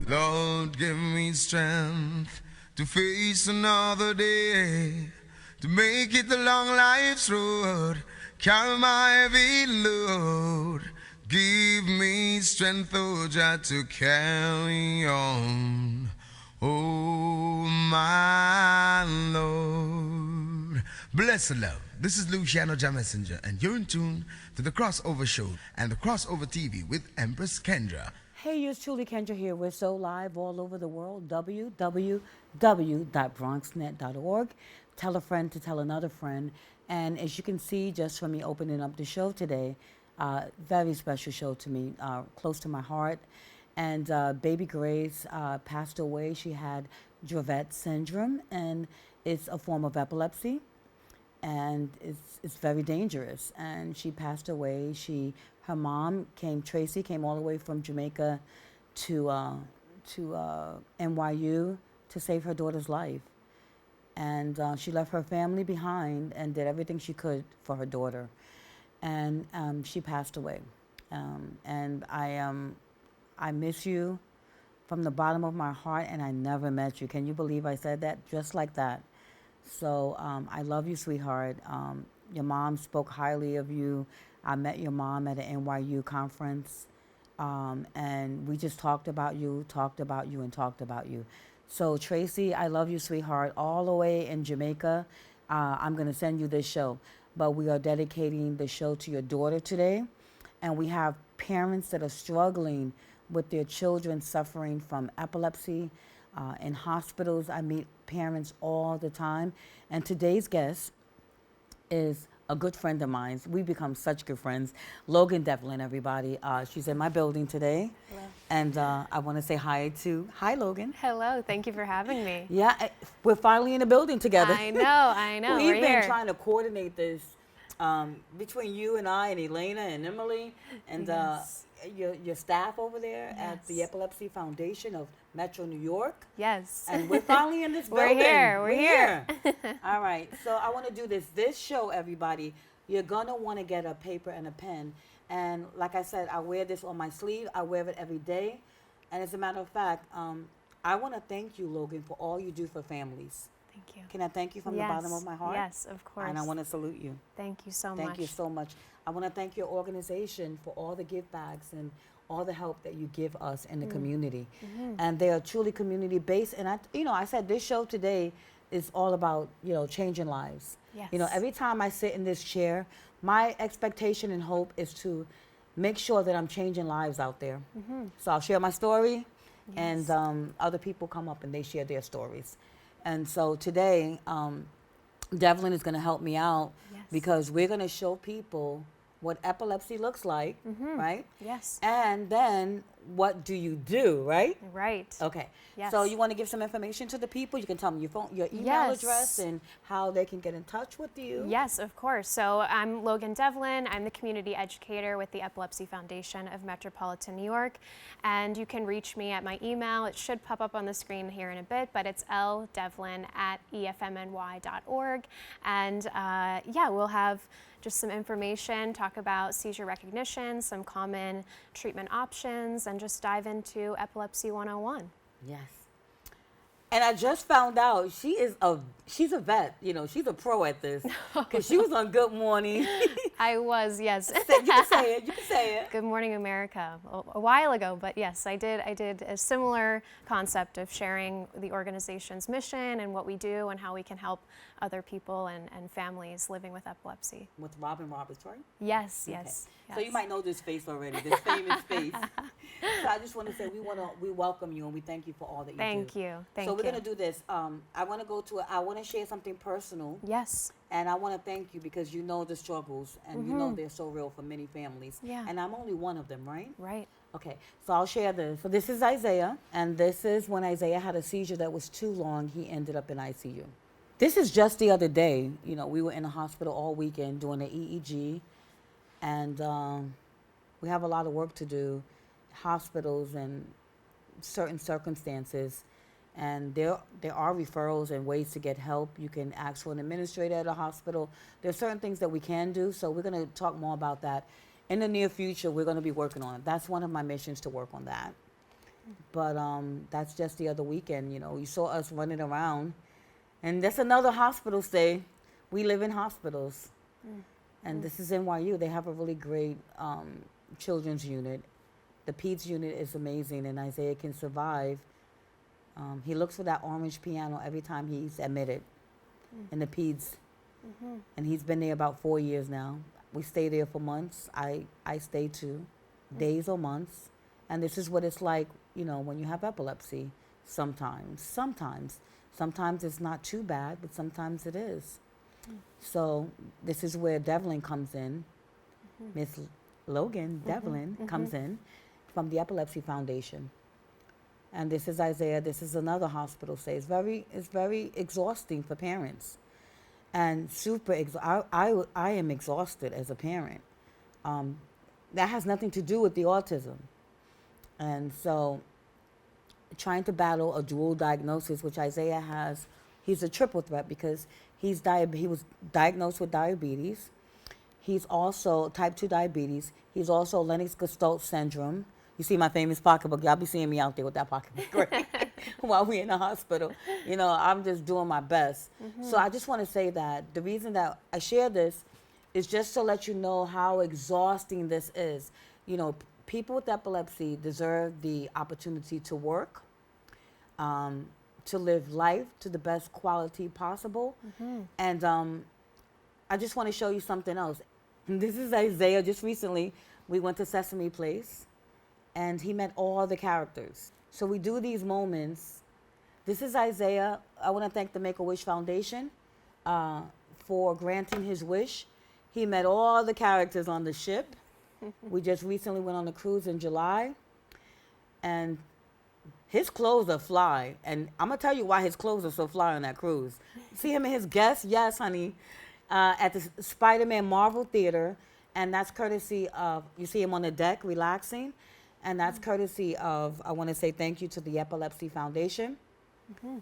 Lord, give me strength to face another day, to make it the long life's road, carry my heavy load. Give me strength, oh Jah, to carry on. Oh, my Lord. Blessed love. This is Luciano Jah Messenger, and you're in tune to the Crossover Show and the Crossover TV with Empress Kendra. Hey, yours truly, Kendra here. We're so live all over the world. www.bronxnet.org. Tell a friend to tell another friend. And as you can see, just from me opening up the show today, very special show to me, close to my heart. And baby Grace passed away. She had Dravet syndrome, and it's a form of epilepsy, and it's very dangerous. And she passed away. Her mom Tracy came all the way from Jamaica to NYU to save her daughter's life, and she left her family behind and did everything she could for her daughter, and she passed away. And I miss you from the bottom of my heart, and I never met you. Can you believe I said that? Just like that. So I love you, sweetheart. Your mom spoke highly of you. I met your mom at an NYU conference, and we just talked about you. So Tracy, I love you, sweetheart, all the way in Jamaica. I'm going to send you this show, but we are dedicating the show to your daughter today, and we have parents that are struggling with their children suffering from epilepsy. In hospitals, I meet parents all the time. And today's guest is a good friend of mine. We've become such good friends. Logan Devlin, everybody. She's in my building today. Hello. And I want to say hi, Logan. Hello, thank you for having me. Yeah, we're finally in the building together. I know. We've been here. trying to coordinate this between you and I and Elena and Emily and Yes. your staff over there at Yes. the Epilepsy Foundation of Metro New York. Yes. And we're finally in this We're building. here. We're here. All right. So I want to do this. This show, everybody, you're going to want to get a paper and a pen. And like I said, I wear this on my sleeve. I wear it every day. And as a matter of fact, I want to thank you, Logan, for all you do for families. Thank you. Can I thank you from the bottom of my heart? Yes, of course. And I want to salute you. Thank you so much. Thank you so much. I want to thank your organization for all the give backs and all the help that you give us in the community. Mm-hmm. And they are truly community based. And I said this show today is all about, changing lives. Yes. Every time I sit in this chair, my expectation and hope is to make sure that I'm changing lives out there. Mm-hmm. So I'll share my story, Yes. and other people come up and they share their stories. And so today, Devlin is going to help me out Yes. because we're going to show people what epilepsy looks like, right? Yes. And then what do you do, right? Right. Okay. Yes. So you want to give some information to the people? You can tell them your phone, your email Yes. address, and how they can get in touch with you. Yes, of course. So I'm Logan Devlin. I'm the community educator with the Epilepsy Foundation of Metropolitan New York. And you can reach me at my email. It should pop up on the screen here in a bit, but it's ldevlin@efmny.org. And we'll have just some information, talk about seizure recognition, some common treatment options, and just dive into Epilepsy 101. Yes. And I just found out she's a vet. She's a pro at this because she was on Good Morning. I was, yes. You can say it. You can say it. Good Morning America a while ago, but yes, I did a similar concept of sharing the organization's mission and what we do and how we can help other people and families living with epilepsy. With Robin Roberts, right? Yes, Okay. yes. So you might know this face already, this famous face. So I just want to say we welcome you and we thank you for all that you do. Thank you. So we're going to do this. I want to share something personal. Yes. And I want to thank you because you know the struggles and you know they're so real for many families. Yeah. And I'm only one of them, right? Right. Okay, so I'll share this. So this is Isaiah, and this is when Isaiah had a seizure that was too long. He ended up in ICU. This is just the other day. We were in the hospital all weekend doing the EEG, and we have a lot of work to do, hospitals and certain circumstances. And there are referrals and ways to get help. You can ask for an administrator at a hospital. There's certain things that we can do, so we're going to talk more about that. In the near future, we're going to be working on it. That's one of my missions, to work on that. But that's just the other weekend, you know. You saw us running around. And that's another hospital stay. We live in hospitals. And this is NYU. They have a really great children's unit. The peds unit is amazing, and Isaiah can survive. He looks for that orange piano every time he's admitted in the peds. And he's been there about 4 years now. We stay there for months. I stay too, days or months. And this is what it's like, you know, when you have epilepsy. Sometimes it's not too bad, but sometimes it is. So this is where Devlin comes in. Miss Logan Devlin comes in from the Epilepsy Foundation. And this is Isaiah. This is another hospital stay. It's very exhausting for parents. And I am exhausted as a parent. That has nothing to do with the autism. And so trying to battle a dual diagnosis, which Isaiah has, he's a triple threat because he was diagnosed with diabetes. He's also type 2 diabetes. He's also Lennox-Gastaut syndrome. You see my famous pocketbook. Y'all be seeing me out there with that pocketbook, right? While we're in the hospital. You know, I'm just doing my best. So I just want to say that the reason that I share this is just to let you know how exhausting this is. You know, people with epilepsy deserve the opportunity to work, to live life to the best quality possible. And I just want to show you something else. This is Isaiah. Just recently, we went to Sesame Place, and he met all the characters. So we do these moments. This is Isaiah. I want to thank the Make-A-Wish Foundation for granting his wish. He met all the characters on the ship. We just recently went on a cruise in July, and his clothes are fly. And I'm going to tell you why his clothes are so fly on that cruise. See him and his guests? Yes, honey. At the Spider-Man Marvel Theater, and that's courtesy of, you see him on the deck relaxing, and that's courtesy of, I want to say thank you to the Epilepsy Foundation.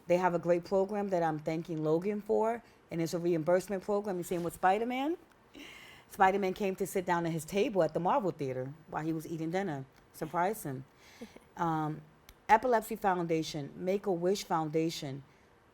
They have a great program that I'm thanking Logan for, and it's a reimbursement program. You see him with Spider-Man? Spider-Man came to sit down at his table at the Marvel Theater while he was eating dinner. Surprised him. Epilepsy Foundation, Make-A-Wish Foundation,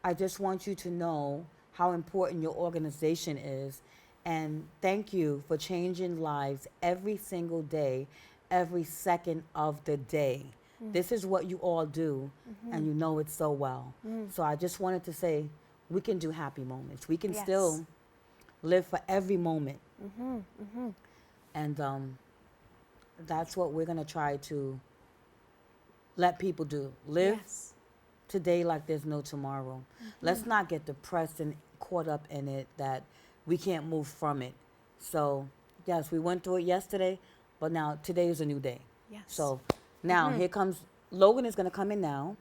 I just want you to know how important your organization is, and thank you for changing lives every single day, every second of the day. This is what you all do, and you know it so well. So I just wanted to say, we can do happy moments. We can still live for every moment. And that's what we're going to try to let people do. Live today like there's no tomorrow. Let's not get depressed and caught up in it that we can't move from it. So, yes, we went through it yesterday, but now today is a new day. So now here comes, Logan is going to come in now,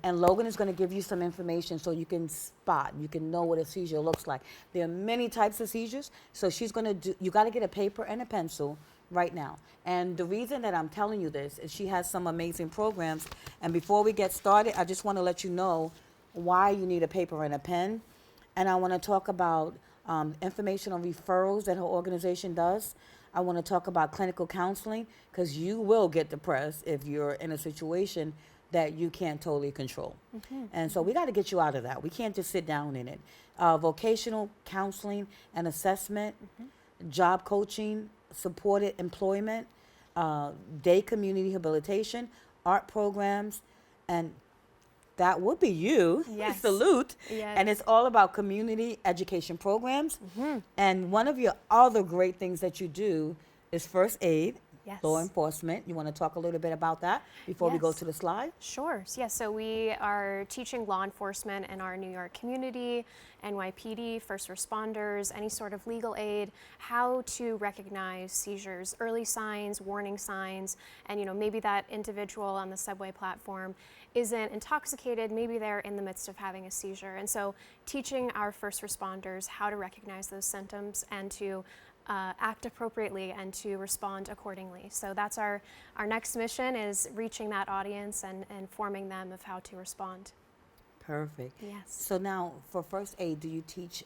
and Logan is going to give you some information so you can spot, you can know what a seizure looks like. There are many types of seizures, so she's going to do, you got to get a paper and a pencil right now. And the reason that I'm telling you this is she has some amazing programs. And before we get started, I just want to let you know why you need a paper and a pen. And I want to talk about information on referrals that her organization does. I want to talk about clinical counseling, because you will get depressed if you're in a situation that you can't totally control. And so we got to get you out of that. We can't just sit down in it. Vocational counseling and assessment, job coaching, supported employment, day community rehabilitation, art programs, and that would be you. Salute. And it's all about community education programs. And one of your other great things that you do is first aid, law enforcement. You want to talk a little bit about that before we go to the slide? Sure. Yes. So we are teaching law enforcement in our New York community, NYPD, first responders, any sort of legal aid, how to recognize seizures, early signs, warning signs, and maybe that individual on the subway platform isn't intoxicated, maybe they're in the midst of having a seizure. And so teaching our first responders how to recognize those symptoms and to act appropriately and to respond accordingly. So that's our next mission, is reaching that audience and informing them of how to respond. Perfect. So now for first aid, do you teach,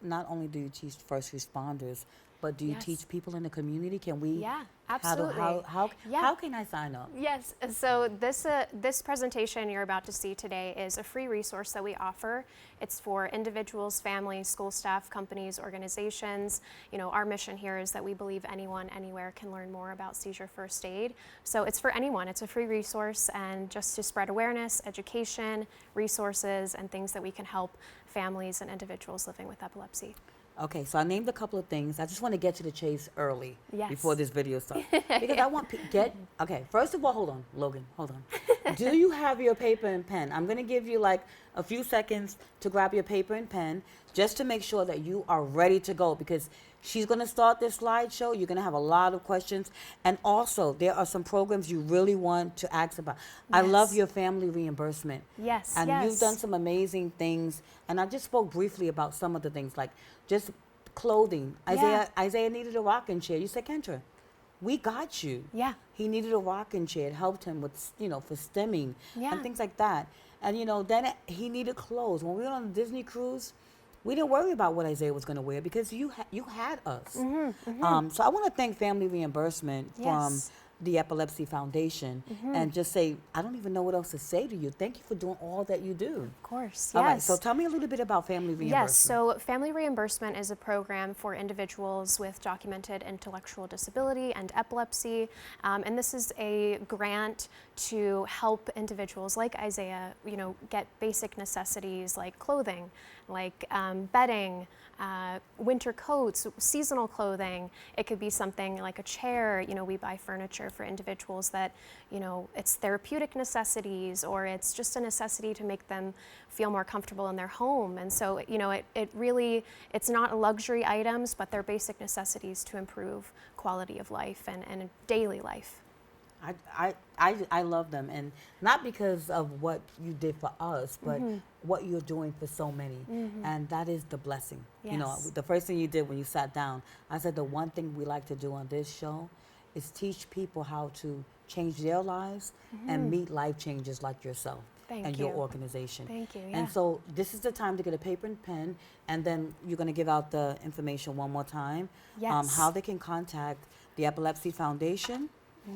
not only do you teach first responders, but do you teach people in the community? Can we Absolutely. How can I sign up? Yes, so this presentation you're about to see today is a free resource that we offer. It's for individuals, families, school staff, companies, organizations. You know, our mission here is that we believe anyone, anywhere can learn more about seizure first aid. So it's for anyone. It's a free resource, and just to spread awareness, education, resources, and things that we can help families and individuals living with epilepsy. Okay, so I named a couple of things. I just want to get to the chase early before this video starts. Because I want okay, first of all, hold on, Logan, hold on. Do you have your paper and pen? I'm going to give you like a few seconds to grab your paper and pen just to make sure that you are ready to go, because she's going to start this slideshow. You're going to have a lot of questions. And also, there are some programs you really want to ask about. I love your family reimbursement. Yes, and you've done some amazing things. And I just spoke briefly about some of the things, like just clothing. Isaiah needed a rocking chair. You said, Kendra, we got you. Yeah. He needed a rocking chair. It helped him with, for stimming and things like that. And, then he needed clothes. When we were on the Disney cruise, we didn't worry about what Isaiah was going to wear because you had us. So I want to thank Family Reimbursement from the Epilepsy Foundation and just say, I don't even know what else to say to you. Thank you for doing all that you do. Of course, All right, so tell me a little bit about Family Reimbursement. Yes, so Family Reimbursement is a program for individuals with documented intellectual disability and epilepsy. And this is a grant to help individuals like Isaiah, get basic necessities like clothing, like bedding, winter coats, seasonal clothing. It could be something like a chair. We buy furniture for individuals that, it's therapeutic necessities, or it's just a necessity to make them feel more comfortable in their home. And so, it really, it's not luxury items, but they're basic necessities to improve quality of life and daily life. I love them, and not because of what you did for us, but what you're doing for so many, and that is the blessing. Yes. The first thing you did when you sat down, I said the one thing we like to do on this show is teach people how to change their lives and meet life changes like yourself and your organization. Thank you. And so this is the time to get a paper and pen, and then you're going to give out the information one more time. Yes. How they can contact the Epilepsy Foundation.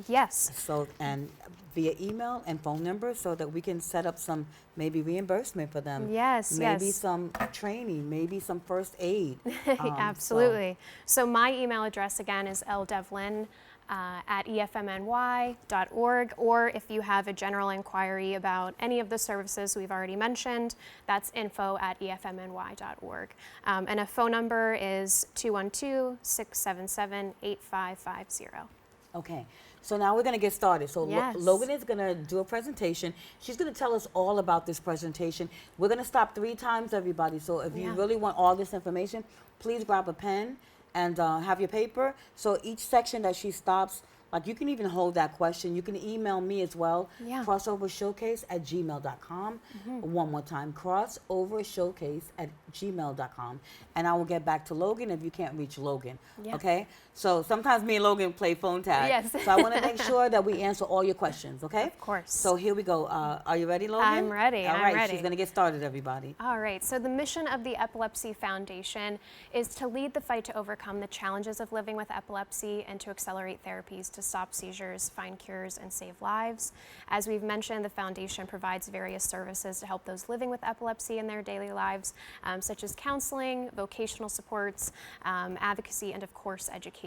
Yes. So, and via email and phone number, so that we can set up some maybe reimbursement for them. Yes, maybe some training, maybe some first aid. Absolutely. So my email address again is ldevlin at efmny.org, or if you have a general inquiry about any of the services we've already mentioned, that's info@efmny.org. And a phone number is 212-677-8550. Okay. So now we're going to get started. So Logan is going to do a presentation. She's going to tell us all about this presentation. We're going to stop 3 times, everybody. So if you really want all this information, please grab a pen and have your paper. So each section that she stops, like, you can even hold that question. You can email me as well, crossovershowcase@gmail.com. One more time, crossovershowcase@gmail.com. And I will get back to Logan if you can't reach Logan. Okay? So sometimes me and Logan play phone tag. Yes. So I want to make sure that we answer all your questions, okay? Of course. So here we go. Are you ready, Logan? I'm ready. All right, I'm ready. She's going to get started, everybody. All right. So the mission of the Epilepsy Foundation is to lead the fight to overcome the challenges of living with epilepsy and to accelerate therapies to stop seizures, find cures, and save lives. As we've mentioned, the foundation provides various services to help those living with epilepsy in their daily lives, such as counseling, vocational supports, advocacy, and of course, education.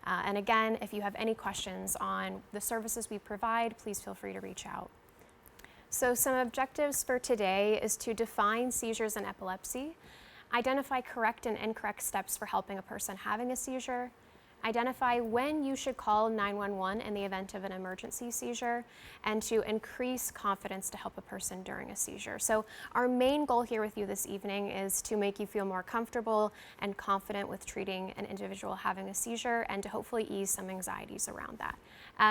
And again, if you have any questions on the services we provide, please feel free to reach out. So some objectives for today is to define seizures and epilepsy, identify correct and incorrect steps for helping a person having a seizure, identify when you should call 911 in the event of an emergency seizure, and to increase confidence to help a person during a seizure. So our main goal here with you this evening is to make you feel more comfortable and confident with treating an individual having a seizure, and to hopefully ease some anxieties around that.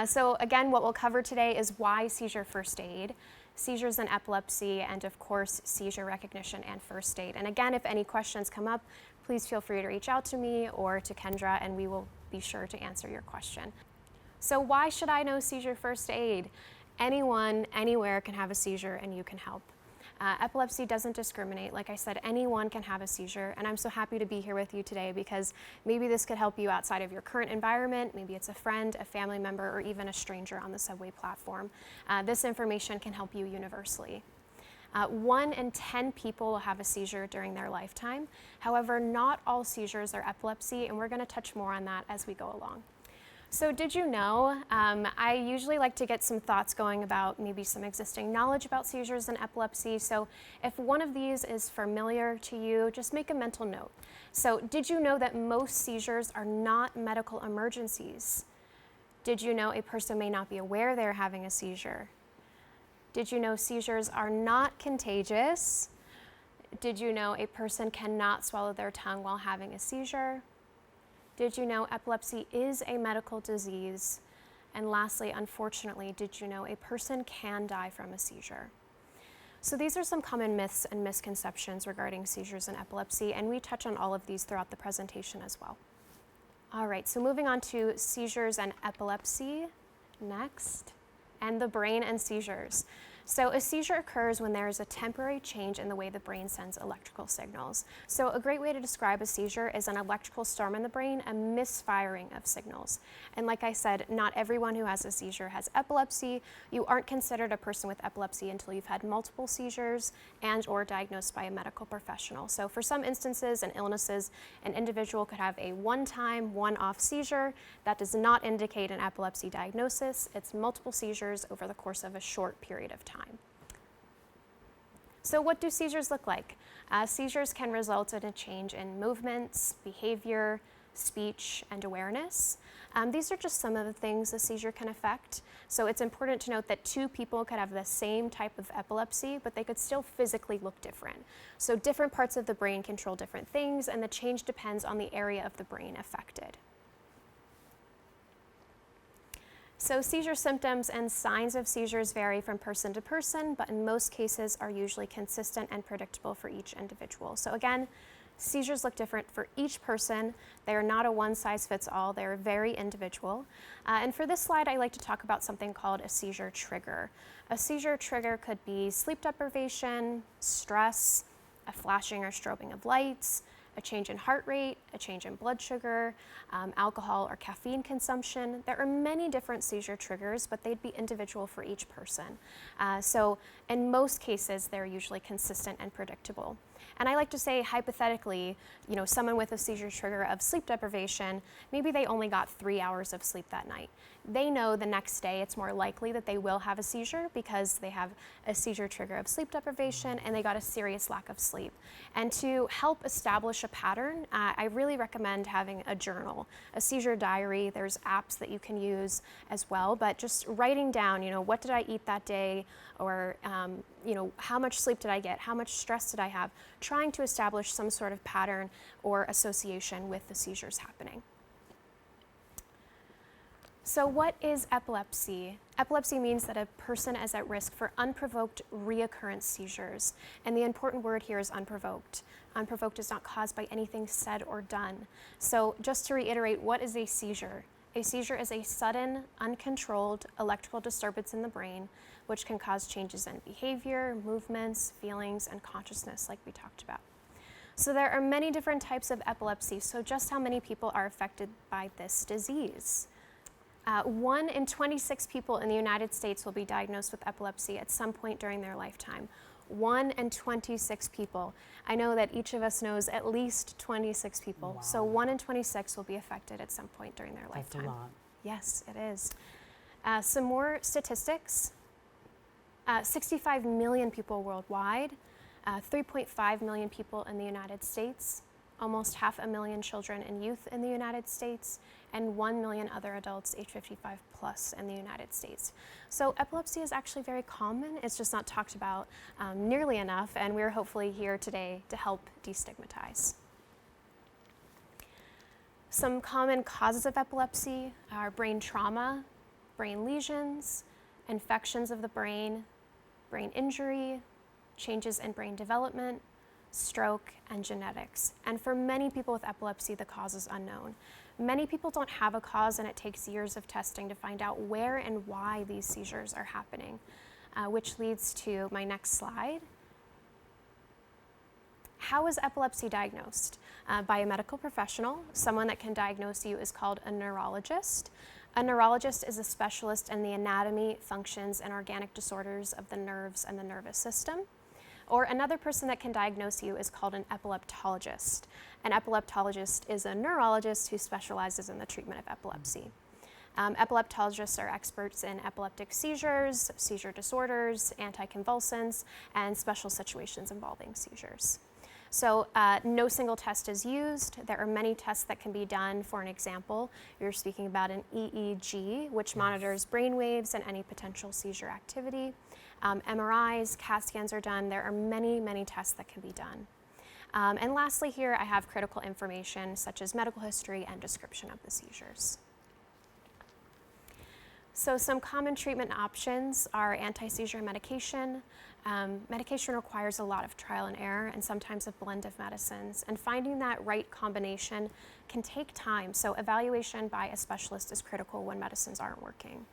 So again, what we'll cover today is why seizure first aid, seizures and epilepsy, and of course, seizure recognition and first aid. And again, if any questions come up, please feel free to reach out to me or to Kendra, and we will be sure to answer your question. So why should I know seizure first aid? Anyone, anywhere can have a seizure, and you can help. Epilepsy doesn't discriminate. Like I said, anyone can have a seizure, and I'm so happy to be here with you today because maybe this could help you outside of your current environment. Maybe it's a friend, a family member, or even a stranger on the subway platform. This information can help you universally. 1 in 10 people will have a seizure during their lifetime. However, not all seizures are epilepsy, and we're going to touch more on that as we go along. So did you know, I usually like to get some thoughts going about maybe some existing knowledge about seizures and epilepsy. So if one of these is familiar to you, just make a mental note. So did you know that most seizures are not medical emergencies? Did you know a person may not be aware they're having a seizure? Did you know seizures are not contagious? Did you know a person cannot swallow their tongue while having a seizure? Did you know epilepsy is a medical disease? And lastly, unfortunately, did you know a person can die from a seizure? So these are some common myths and misconceptions regarding seizures and epilepsy, and we touch on all of these throughout the presentation as well. All right, so moving on to seizures and epilepsy next, and the brain and seizures. So a seizure occurs when there is a temporary change in the way the brain sends electrical signals. So a great way to describe a seizure is an electrical storm in the brain, a misfiring of signals. And like I said, not everyone who has a seizure has epilepsy. You aren't considered a person with epilepsy until you've had multiple seizures and or diagnosed by a medical professional. So for some instances and illnesses, an individual could have a one-time, one-off seizure. That does not indicate an epilepsy diagnosis. It's multiple seizures over the course of a short period of time. So what do seizures look like? Seizures can result in a change in movements, behavior, speech, and awareness. These are just some of the things a seizure can affect. So it's important to note that 2 people could have the same type of epilepsy, but they could still physically look different. So different parts of the brain control different things, and the change depends on the area of the brain affected. So seizure symptoms and signs of seizures vary from person to person, but in most cases are usually consistent and predictable for each individual. So again, seizures look different for each person. They are not a one-size-fits-all. They are very individual. And for this slide, I like to talk about something called a seizure trigger. A seizure trigger could be sleep deprivation, stress, a flashing or strobing of lights, a change in heart rate, a change in blood sugar, alcohol or caffeine consumption. There are many different seizure triggers, but they'd be individual for each person. So in most cases, they're usually consistent and predictable. And I like to say, hypothetically, someone with a seizure trigger of sleep deprivation, maybe they only got 3 hours of sleep that night. They know the next day it's more likely that they will have a seizure because they have a seizure trigger of sleep deprivation and they got a serious lack of sleep. And to help establish a pattern, I really recommend having a journal, a seizure diary. There's apps that you can use as well, but just writing down, what did I eat that day? Or, how much sleep did I get? How much stress did I have? Trying to establish some sort of pattern or association with the seizures happening. So what is epilepsy? Epilepsy means that a person is at risk for unprovoked reoccurrent seizures. And the important word here is unprovoked. Unprovoked is not caused by anything said or done. So just to reiterate, what is a seizure? A seizure is a sudden, uncontrolled electrical disturbance in the brain, which can cause changes in behavior, movements, feelings, and consciousness, like we talked about. So there are many different types of epilepsy. So just how many people are affected by this disease? 1 in 26 people in the United States will be diagnosed with epilepsy at some point during their lifetime. 1 in 26 people. I know that each of us knows at least 26 people. Wow. So 1 in 26 will be affected at some point during their lifetime. That's a lot. Yes, it is. Some more statistics. 65 million people worldwide, 3.5 million people in the United States, almost 500,000 children and youth in the United States, and 1 million other adults age 55 plus in the United States. So epilepsy is actually very common. It's just not talked about nearly enough, and we're hopefully here today to help destigmatize. Some common causes of epilepsy are brain trauma, brain lesions, infections of the brain injury, changes in brain development, stroke, and genetics. And for many people with epilepsy, the cause is unknown. Many people don't have a cause, and it takes years of testing to find out where and why these seizures are happening, which leads to my next slide, How is epilepsy diagnosed? By a medical professional. Someone that can diagnose you is called a neurologist. A neurologist is a specialist in the anatomy, functions, and organic disorders of the nerves and the nervous system. Or another person that can diagnose you is called an epileptologist. An epileptologist is a neurologist who specializes in the treatment of epilepsy. Epileptologists are experts in epileptic seizures, seizure disorders, anticonvulsants, and special situations involving seizures. So no single test is used. There are many tests that can be done. For an example, you're speaking about an EEG, which monitors brain waves and any potential seizure activity. MRIs, CAT scans are done. There are many, many tests that can be done. And lastly here, I have critical information such as medical history and description of the seizures. So some common treatment options are anti-seizure medication. Medication requires a lot of trial and error and sometimes a blend of medicines. And finding that right combination can take time, so evaluation by a specialist is critical when medicines aren't working.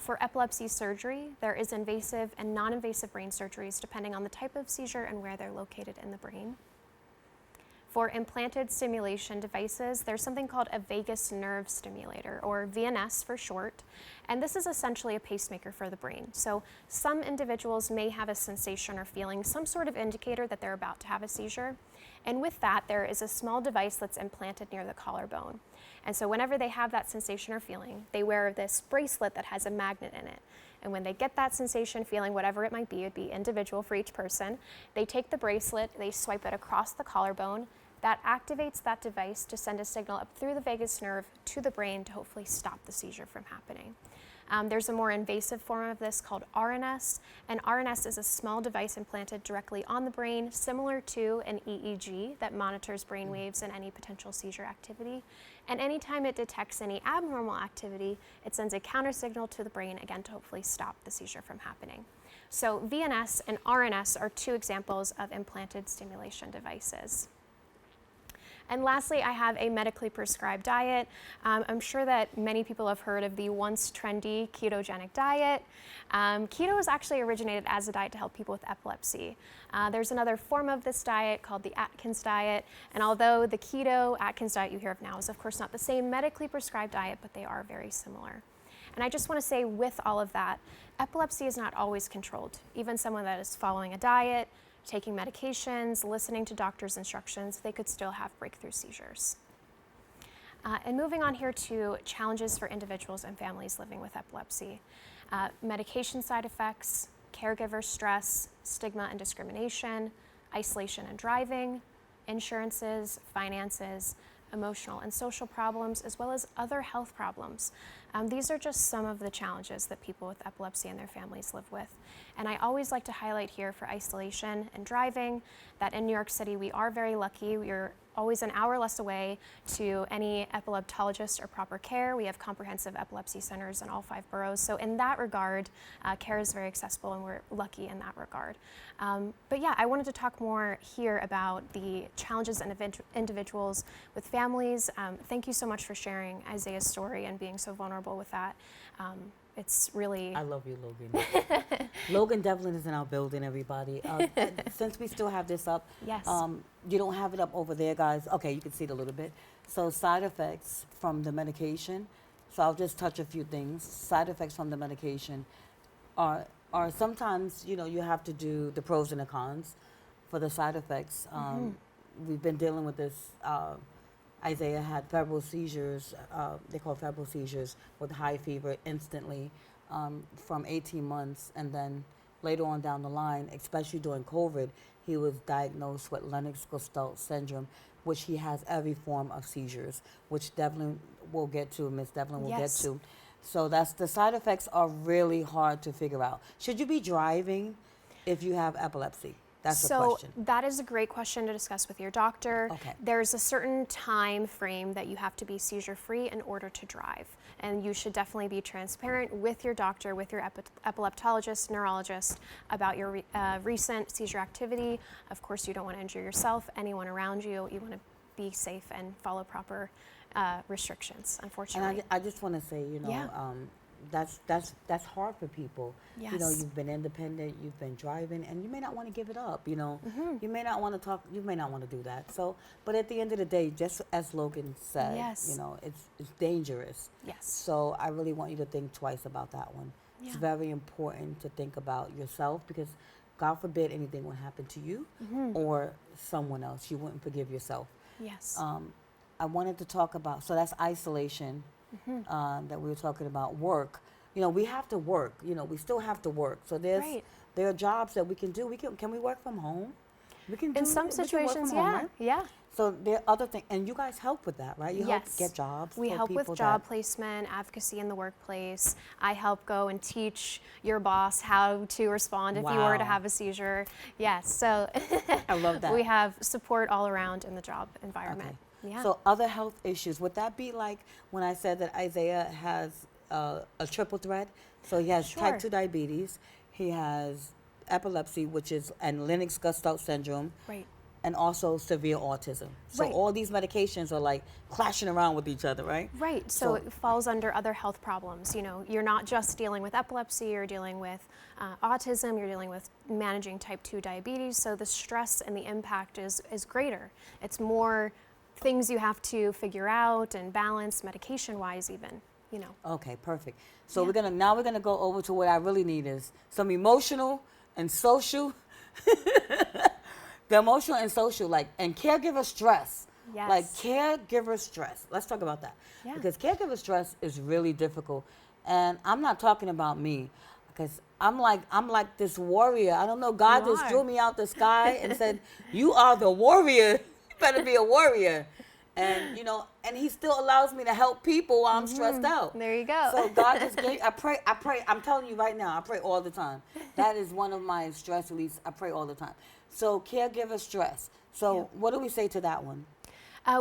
For epilepsy surgery, there is invasive and non-invasive brain surgeries depending on the type of seizure and where they're located in the brain. For implanted stimulation devices, there's something called a vagus nerve stimulator, or VNS for short, and this is essentially a pacemaker for the brain. So some individuals may have a sensation or feeling, some sort of indicator that they're about to have a seizure, and with that, there is a small device that's implanted near the collarbone. And so whenever they have that sensation or feeling, they wear this bracelet that has a magnet in it. And when they get that sensation, feeling, whatever it might be, it'd be individual for each person, they take the bracelet, they swipe it across the collarbone. That activates that device to send a signal up through the vagus nerve to the brain to hopefully stop the seizure from happening. There's a more invasive form of this called RNS, and RNS is a small device implanted directly on the brain, similar to an EEG that monitors brain waves and any potential seizure activity. And anytime it detects any abnormal activity, it sends a counter signal to the brain, again, to hopefully stop the seizure from happening. So VNS and RNS are two examples of implanted stimulation devices. And lastly, I have a medically prescribed diet. I'm sure that many people have heard of the once trendy ketogenic diet. Keto was actually originated as a diet to help people with epilepsy. There's another form of this diet called the Atkins diet. And although the keto Atkins diet you hear of now is of course not the same medically prescribed diet, but they are very similar. And I just want to say with all of that, epilepsy is not always controlled. Even someone that is following a diet, taking medications, listening to doctors' instructions, they could still have breakthrough seizures. And moving on here to challenges for individuals and families living with epilepsy. Medication side effects, caregiver stress, stigma and discrimination, isolation and driving, insurances, finances, emotional and social problems, as well as other health problems. These are just some of the challenges that people with epilepsy and their families live with. And I always like to highlight here for isolation and driving that in New York City we are very lucky. We're always an hour less away to any epileptologist or proper care. We have comprehensive epilepsy centers in all 5 boroughs. So in that regard, care is very accessible and we're lucky in that regard. But yeah, I wanted to talk more here about the challenges and individuals with families. Thank you so much for sharing Isaiah's story and being so vulnerable with that. It's really... I love you, Logan. Logan Devlin is in our building, everybody. Since we still have this up, Yes. You don't have it up over there, guys. Okay, you can see it a little bit. So side effects from the medication. So I'll just touch a few things. Side effects from the medication are sometimes, you know, you have to do the pros and the cons for the side effects. We've been dealing with this. Isaiah had febrile seizures, they call febrile seizures, with high fever instantly from 18 months. And then later on down the line, especially during COVID, he was diagnosed with Lennox-Gastaut syndrome, which he has every form of seizures, which Devlin will get to, Miss Devlin will Yes. get to. So the side effects are really hard to figure out. Should you be driving if you have epilepsy? That's the question. So that is a great question to discuss with your doctor. Okay. There's a certain time frame that you have to be seizure-free in order to drive. And you should definitely be transparent with your doctor, with your epileptologist, neurologist, about your recent seizure activity. Of course, you don't want to injure yourself, anyone around you. You want to be safe and follow proper restrictions, unfortunately. And I just want to say, you know, Yeah. that's hard for people. You know, Yes. you've been independent, you've been driving, and you may not want to give it up. You know, you may not want to talk, you may not want to do that. So, but at the end of the day, just as Logan said, Yes. you know, it's dangerous. Yes. So I really want you to think twice about that one. It's Yeah. very important to think about yourself because God forbid anything would happen to you or someone else. You wouldn't forgive yourself. Yes. I wanted to talk about, so that's isolation that we were talking about, work. You know, we have to work. You know, we still have to work. So Right. there are jobs that we can do. Can we work from home? We can do In some we can work situations, from home, yeah. right? Yeah. So there are other things, and you guys help with that, right? You help Yes. get jobs. We for help with people job that- placement, advocacy in the workplace. I help go and teach your boss how to respond if you were to Wow. have a seizure. Yes, so I love that. we have support all around in the job environment. Yeah. So other health issues, would that be like when I said that Isaiah has a triple threat? So he has Sure. type 2 diabetes, he has epilepsy, which is, and Lennox-Gastaut syndrome, Right. and also severe autism. So Right. all these medications are like clashing around with each other, right? Right, so So- it falls under other health problems. You know, you're not just dealing with epilepsy, you're dealing with autism, you're dealing with managing type 2 diabetes, so the stress and the impact is greater. It's more things you have to figure out and balance medication-wise even, you know. Okay, perfect. So Yeah. we're gonna go over to what I really need is some emotional and social, the emotional and social, like, and caregiver stress. Yes. Like caregiver stress. Let's talk about that. Yeah. Because caregiver stress is really difficult. And I'm not talking about me because I'm like this warrior. I don't know, God You just are. drew me out the sky and said, "You are the warrior. You better be a warrior." And you know, and he still allows me to help people while I'm stressed out. There you go. So God just gave, I pray, I'm telling you right now, I pray all the time. That is one of my stress release. I pray all the time. So caregiver stress. So what do we say to that one?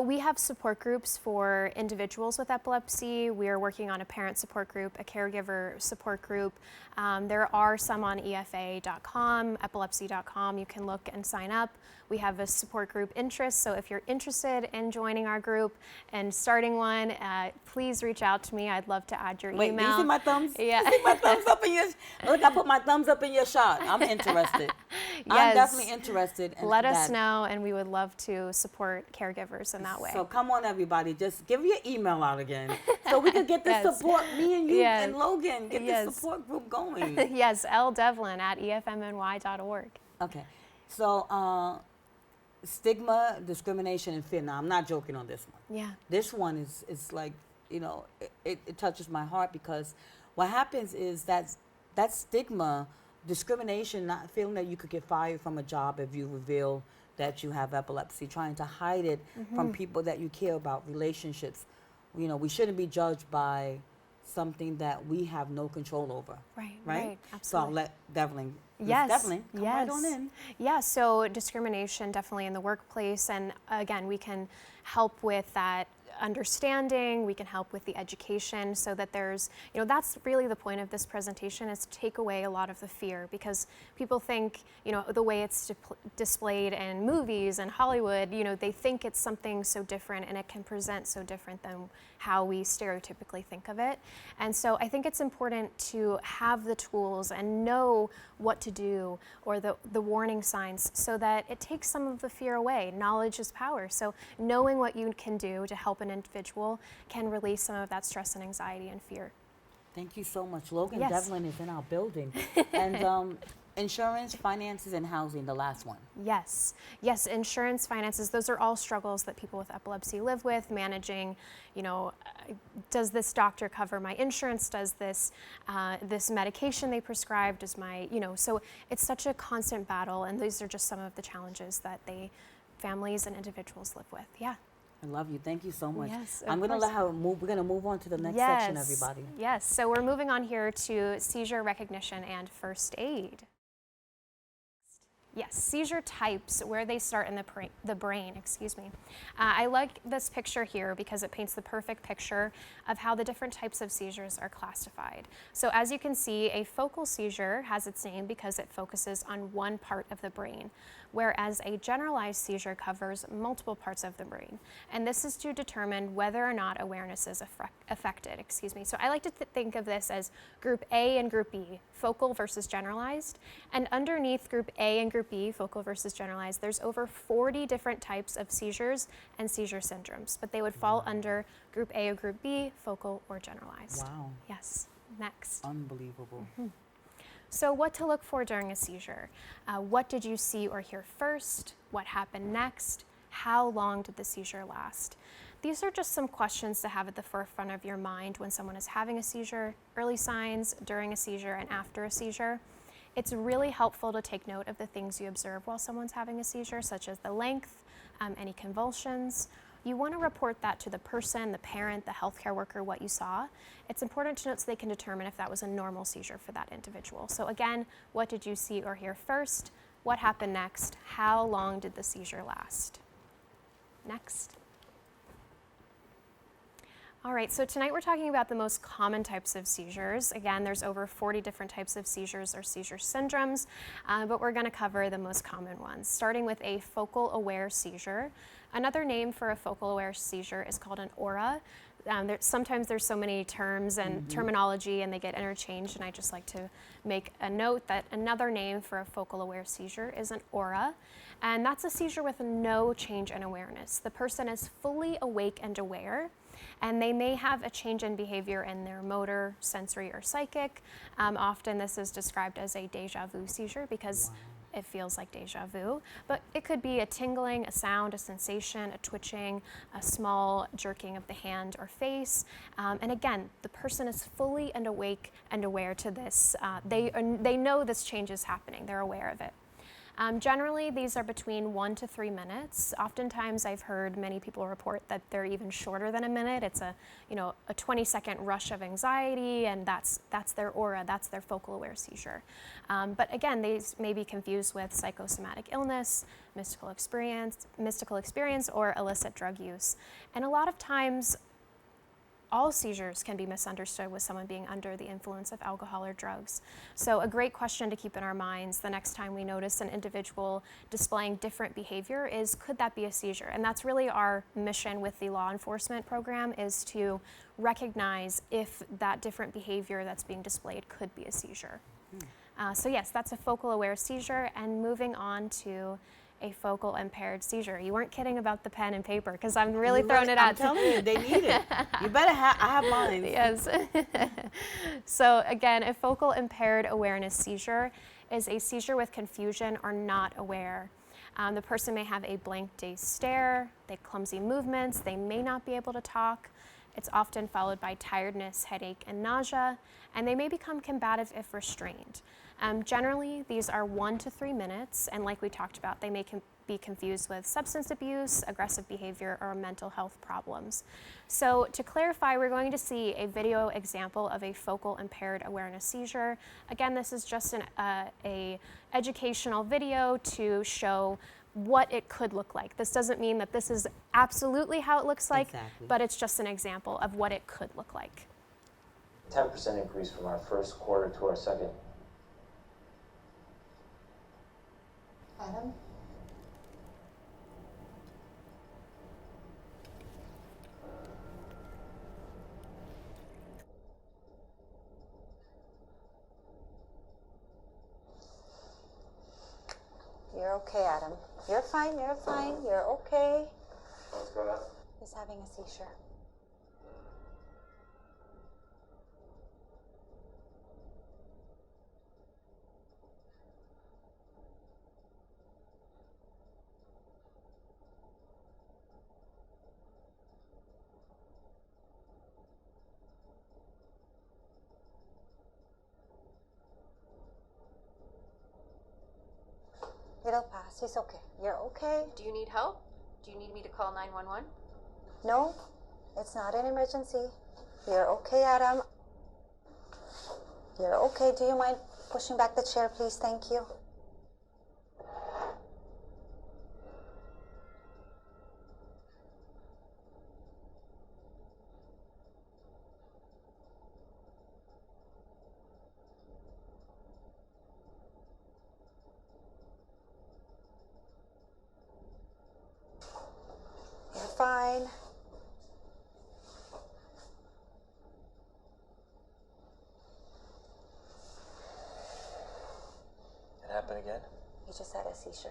We have support groups for individuals with epilepsy. We are working on a parent support group, a caregiver support group. There are some on EFA.com, epilepsy.com. You can look and sign up. We have a support group interest, so if you're interested in joining our group and starting one, please reach out to me. I'd love to add your Wait, email. do you see my thumbs? Yeah. You see my thumbs up in your, look, I put my thumbs up in your shot. I'm interested. I'm Yes. definitely interested in Let us that. know, and we would love to support caregivers in that way. So come on, everybody, just give your email out again so we can get this Yes. support, me and you Yes. and Logan, get Yes. this support group going. Yes, ldevlin@efmny.org. Okay, so stigma, discrimination, and fear. Now, I'm not joking on this one. Yeah. This one is like, you know, it touches my heart because what happens is that stigma, discrimination, not feeling that you could get fired from a job if you reveal that you have epilepsy, trying to hide it from people that you care about, relationships. You know, we shouldn't be judged by something that we have no control over. Right, Right? right, So I'll absolutely. let Devlin. Miss Yes, Devlin, come right yes. on in. Yeah, so discrimination definitely in the workplace, and again, we can help with that understanding, we can help with the education so that there's, you know, that's really the point of this presentation, is to take away a lot of the fear, because people think, you know, the way it's displayed in movies and Hollywood, you know, they think it's something so different and it can present so different than how we stereotypically think of it. And so I think it's important to have the tools and know what to do, or the warning signs, so that it takes some of the fear away. Knowledge is power. So knowing what you can do to help an individual can release some of that stress and anxiety and fear. Thank you so much. Logan Yes. Devlin is in our building. And insurance, finances, and housing, the last one. Yes, yes, insurance, finances, those are all struggles that people with epilepsy live with, managing, you know, does this doctor cover my insurance? Does this, this medication they prescribe, does my, you know, so it's such a constant battle, and these are just some of the challenges that families and individuals live with, yeah. I love you. Thank you so much. Yes, of I'm going to course. let her move. We're going to move on to the next section, everybody. Yes, so we're moving on here to seizure recognition and first aid. Yes, seizure types, where they start in the brain, excuse me. I like this picture here because it paints the perfect picture of how the different types of seizures are classified. So as you can see, a focal seizure has its name because it focuses on one part of the brain, whereas a generalized seizure covers multiple parts of the brain. And this is to determine whether or not awareness is affected, excuse me. So I like to think of this as group A and group B, focal versus generalized. And underneath group A and group B, focal versus generalized, there's over 40 different types of seizures and seizure syndromes, but they would fall under group A or group B, focal or generalized. Wow. Yes, next. Unbelievable. So what to look for during a seizure? What did you see or hear first? What happened next? How long did the seizure last? These are just some questions to have at the forefront of your mind when someone is having a seizure, early signs, during a seizure, and after a seizure. It's really helpful to take note of the things you observe while someone's having a seizure, such as the length, any convulsions. You want to report that to the person, the parent, the healthcare worker, what you saw. It's important to note so they can determine if that was a normal seizure for that individual. So again, what did you see or hear first? What happened next? How long did the seizure last? Next. All right, so tonight we're talking about the most common types of seizures. Again, there's over 40 different types of seizures or seizure syndromes, but we're going to cover the most common ones, starting with a focal aware seizure. Another name for a focal aware seizure is called an aura. Sometimes there's so many terms and terminology and they get interchanged, and I just like to make a note that another name for a focal aware seizure is an aura, and that's a seizure with no change in awareness. The person is fully awake and aware, and they may have a change in behavior in their motor, sensory, or psychic. Often this is described as a déjà vu seizure because it feels like déjà vu, but it could be a tingling, a sound, a sensation, a twitching, a small jerking of the hand or face. And again, the person is fully and awake and aware to this. They know this change is happening. They're aware of it. Generally, these are between 1 to 3 minutes. Oftentimes, I've heard many people report that they're even shorter than a minute. It's a 20-second rush of anxiety, and that's their aura, that's their focal aware seizure. But again, these may be confused with psychosomatic illness, mystical experience, or illicit drug use. And a lot of times, all seizures can be misunderstood with someone being under the influence of alcohol or drugs. So a great question to keep in our minds the next time we notice an individual displaying different behavior is, could that be a seizure? And that's really our mission with the law enforcement program, is to recognize if that different behavior that's being displayed could be a seizure. So yes, that's a focal aware seizure. And moving on to a focal impaired seizure. You weren't kidding about the pen and paper, because I'm really throwing it out. I'm telling you, they need it. You better have, I have mine. Yes. So again, a focal impaired awareness seizure is a seizure with confusion or not aware. The person may have a blank dazed stare, they have clumsy movements, they may not be able to talk. It's often followed by tiredness, headache, and nausea, and they may become combative if restrained. Generally, these are 1 to 3 minutes, and like we talked about, they may be confused with substance abuse, aggressive behavior, or mental health problems. So to clarify, we're going to see a video example of a focal impaired awareness seizure. Again, this is just an educational video to show what it could look like. This doesn't mean that this is absolutely how it looks like, but it's just an example of what it could look like. 10% increase from our first quarter to our second. Adam? You're okay, Adam. You're fine, you're fine, you're okay. What's going on? He's having a seizure. It'll pass. He's okay. You're okay. Do you need help? Do you need me to call 911? No, it's not an emergency. You're okay, Adam. You're okay. Do you mind pushing back the chair, please? Thank you. fine. It happened again? He just had a seizure.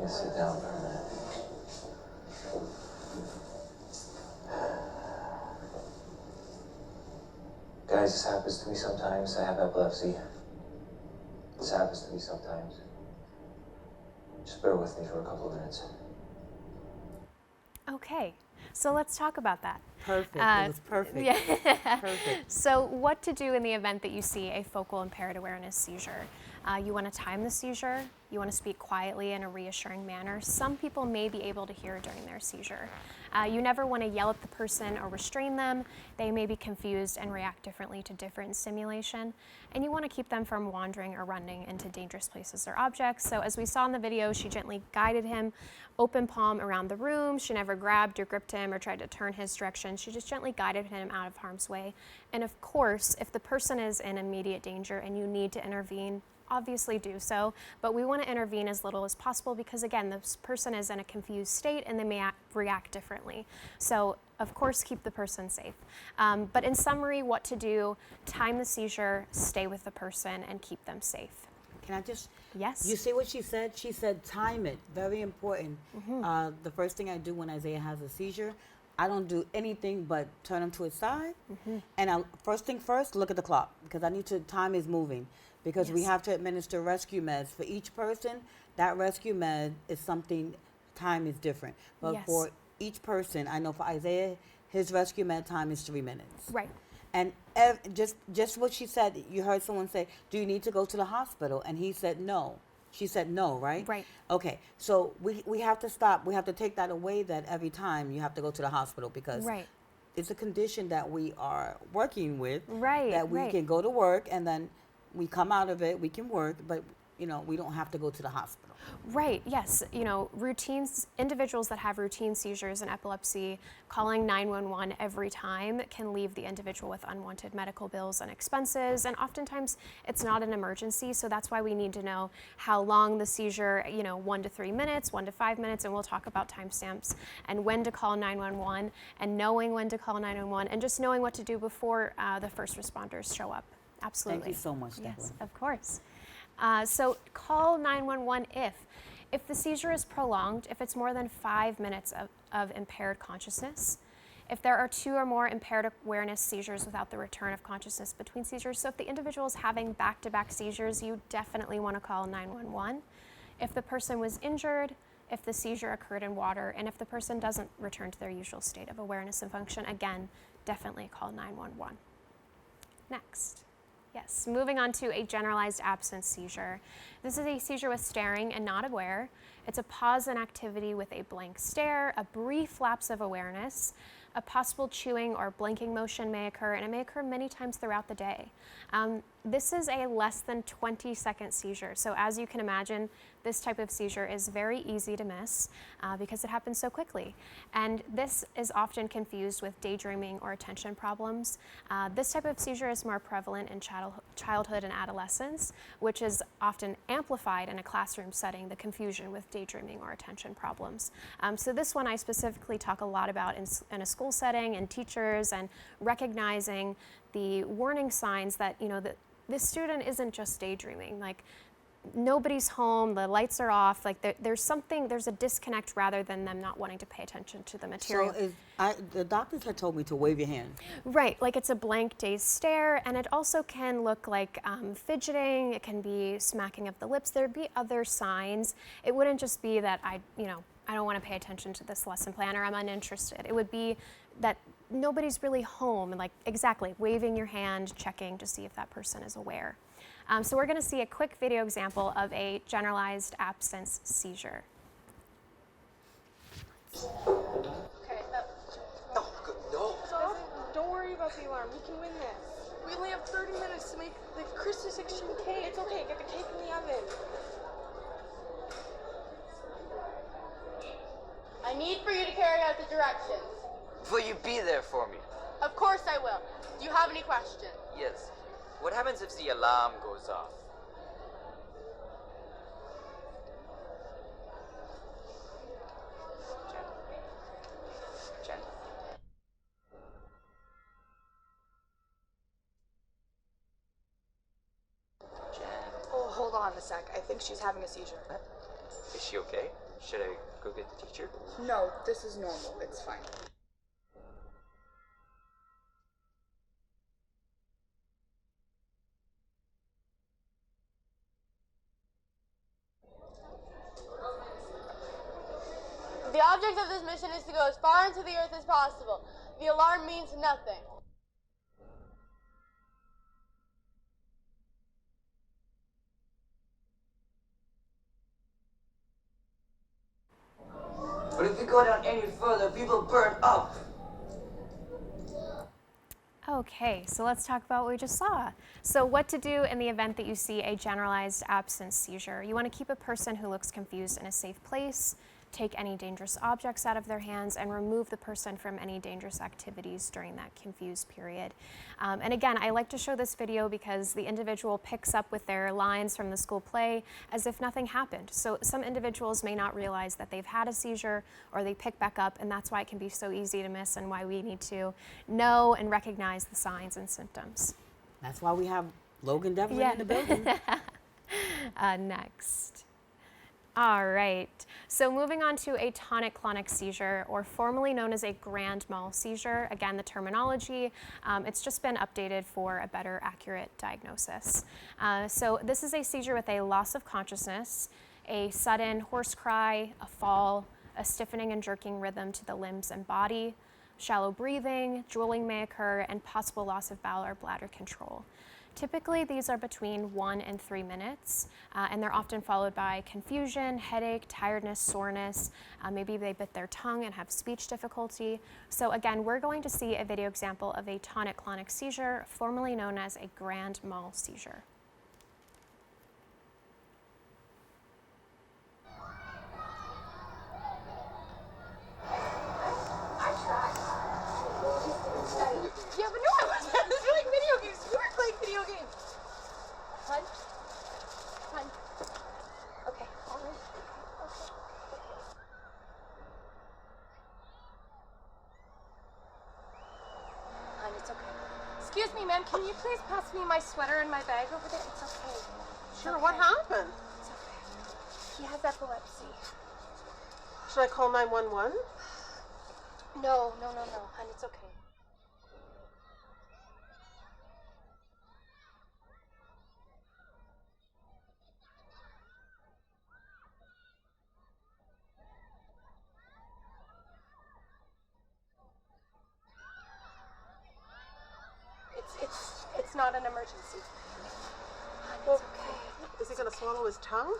You sit down for a minute. Guys, this happens to me sometimes. I have epilepsy. This happens to me sometimes. Just bear with me for a couple of minutes. Okay, so let's talk about that. Perfect. It was perfect. Yeah. Perfect. So what to do in the event that you see a focal impaired awareness seizure. You want to time the seizure. You want to speak quietly in a reassuring manner. Some people may be able to hear during their seizure. You never want to yell at the person or restrain them. They may be confused and react differently to different stimulation. And you want to keep them from wandering or running into dangerous places or objects. So as we saw in the video, she gently guided him, open palm around the room. She never grabbed or gripped him or tried to turn his direction. She just gently guided him out of harm's way. And of course, if the person is in immediate danger and you need to intervene, obviously do so, but we want to intervene as little as possible because again, this person is in a confused state and they may react differently. So of course, keep the person safe. But in summary, what to do: time the seizure, stay with the person, and keep them safe. Can I just? Yes. You see what she said? She said time it. Very important. The first thing I do when Isaiah has a seizure, I don't do anything but turn him to his side. And first thing first, look at the clock because I need to, time is moving. Because we have to administer rescue meds. For each person, that rescue med is something, time is different. But for each person, I know for Isaiah, his rescue med time is 3 minutes. Right. And just what she said, you heard someone say, do you need to go to the hospital? And he said no. She said no, right? Right. Okay, so we have to stop. We have to take that away that every time you have to go to the hospital because it's a condition that we are working with. Right. That we can go to work and then we come out of it, we can work, but you know, we don't have to go to the hospital. Right, yes. You know, individuals that have routine seizures and epilepsy, calling 911 every time can leave the individual with unwanted medical bills and expenses, and oftentimes it's not an emergency, so that's why we need to know how long the seizure, 1 to 3 minutes, 1 to 5 minutes, and we'll talk about timestamps, and when to call 911, and knowing when to call 911, and just knowing what to do before the first responders show up. Absolutely. Thank you so much, Deborah. Yes, of course. So call 911 if the seizure is prolonged, if it's more than 5 minutes of impaired consciousness, if there are 2 or more impaired awareness seizures without the return of consciousness between seizures. So if the individual is having back-to-back seizures, you definitely want to call 911. If the person was injured, if the seizure occurred in water, and if the person doesn't return to their usual state of awareness and function, again, definitely call 911. Next. Yes, moving on to a generalized absence seizure. This is a seizure with staring and not aware. It's a pause in activity with a blank stare, a brief lapse of awareness, a possible chewing or blinking motion may occur, and it may occur many times throughout the day. This is a less than 20-second seizure. So as you can imagine, this type of seizure is very easy to miss because it happens so quickly. And this is often confused with daydreaming or attention problems. This type of seizure is more prevalent in childhood and adolescence, which is often amplified in a classroom setting, the confusion with daydreaming or attention problems. So this one I specifically talk a lot about in a school setting and teachers, and recognizing the warning signs that, that this student isn't just daydreaming. Like, nobody's home, the lights are off, like there's a disconnect rather than them not wanting to pay attention to the material. So the doctors had told me to wave your hand. Right, like it's a blank dazed stare, and it also can look like fidgeting, it can be smacking of the lips, there'd be other signs. It wouldn't just be that I don't want to pay attention to this lesson plan or I'm uninterested. It would be that nobody's really home, and like exactly waving your hand, checking to see if that person is aware. So we're going to see a quick video example of a generalized absence seizure. Okay, no. Stop. Don't worry about the alarm. We can win this. We only have 30 minutes to make the Christmas extreme cake. It's okay. Get the cake in the oven. I need for you to carry out the directions. Will you be there for me? Of course I will. Do you have any questions? Yes. What happens if the alarm goes off? Jen? Oh, hold on a sec. I think she's having a seizure. Is she okay? Should I go get the teacher? No, this is normal. It's fine. The object of this mission is to go as far into the Earth as possible. The alarm means nothing. But if we go down any further, we will burn up. Okay, so let's talk about what we just saw. So what to do in the event that you see a generalized absence seizure. You want to keep a person who looks confused in a safe place, take any dangerous objects out of their hands, and remove the person from any dangerous activities during that confused period. And again, I like to show this video because the individual picks up with their lines from the school play as if nothing happened. So some individuals may not realize that they've had a seizure, or they pick back up, and that's why it can be so easy to miss and why we need to know and recognize the signs and symptoms. That's why we have Logan Devlin in the building. Next. All right, so moving on to a tonic-clonic seizure, or formerly known as a grand mal seizure. Again, the terminology, it's just been updated for a better, accurate diagnosis. So this is a seizure with a loss of consciousness, a sudden hoarse cry, a fall, a stiffening and jerking rhythm to the limbs and body, shallow breathing, drooling may occur, and possible loss of bowel or bladder control. Typically, these are between 1 and 3 minutes, and they're often followed by confusion, headache, tiredness, soreness. Maybe they bit their tongue and have speech difficulty. So again, we're going to see a video example of a tonic-clonic seizure, formerly known as a grand mal seizure. Yeah, but no, I wasn't. I was playing video games. You were playing video games. Hun? Hun? Okay, all right. Okay. Hun, it's okay. Excuse me, ma'am. Can you please pass me my sweater and my bag over there? It's okay. Sure, what happened? It's okay. He has epilepsy. Should I call 911? No. Hun, it's okay. It's not an emergency. Hun, it's okay. Is he going to swallow his tongue?